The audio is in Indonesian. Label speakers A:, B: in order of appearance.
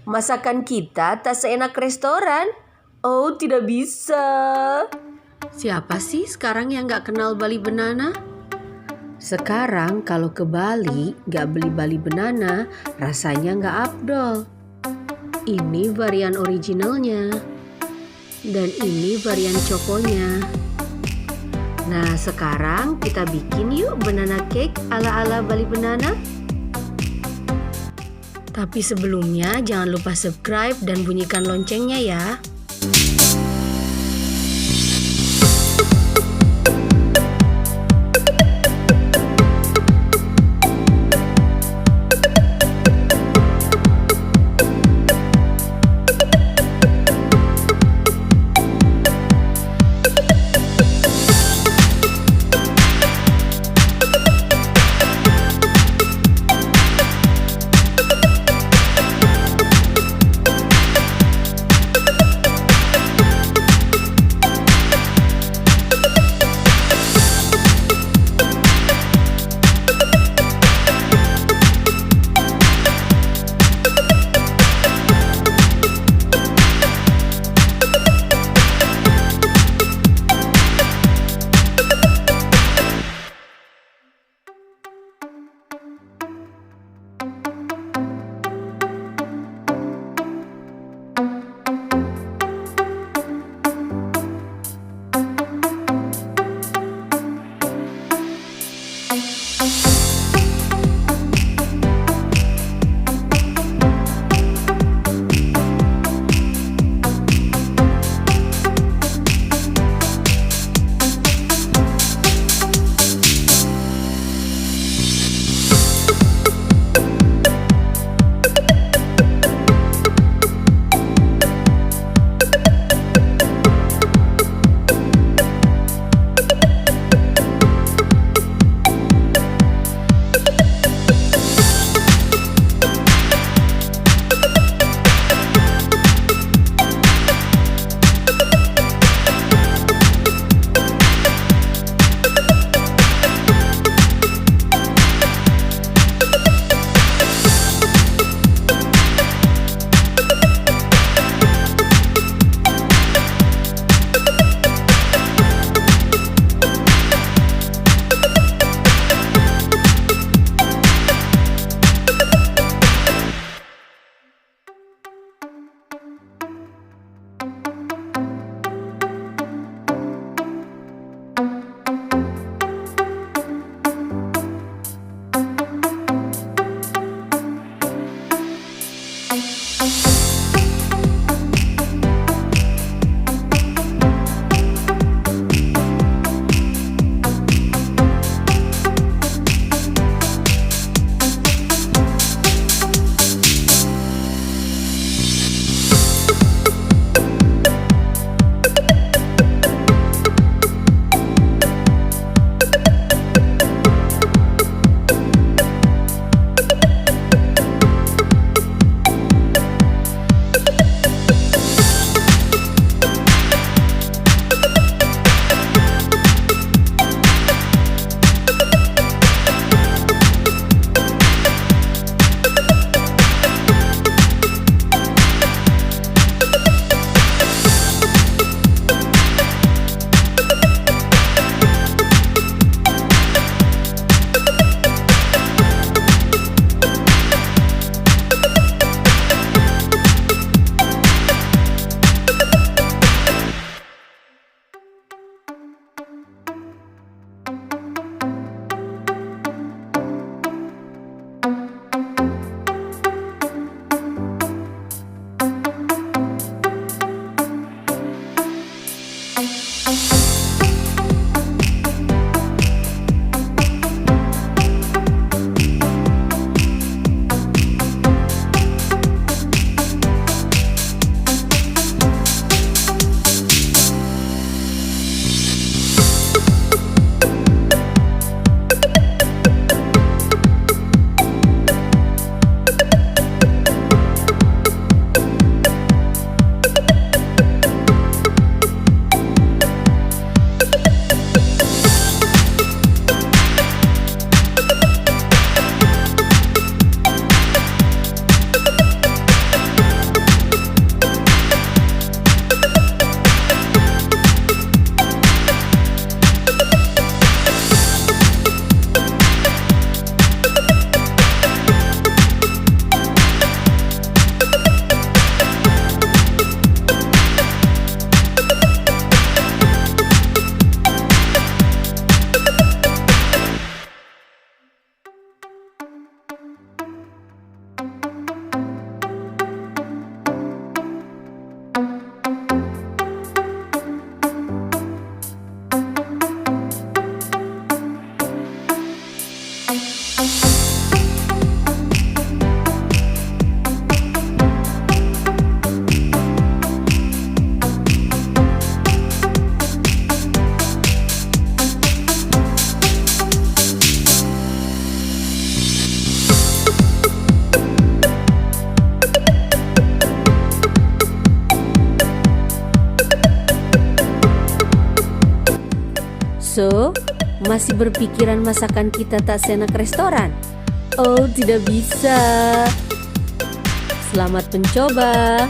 A: Masakan kita tak seenak restoran. Oh, tidak bisa.
B: Siapa sih sekarang yang gak kenal Bali Banana? Sekarang kalau ke Bali gak beli Bali Banana, rasanya gak afdol. Ini varian originalnya. Dan ini varian choconya. Nah, sekarang kita bikin yuk banana cake ala-ala Bali Banana. Tapi sebelumnya jangan lupa subscribe dan bunyikan loncengnya ya. So, masih berpikiran masakan kita tak seenak restoran? Oh, tidak bisa. Selamat mencoba.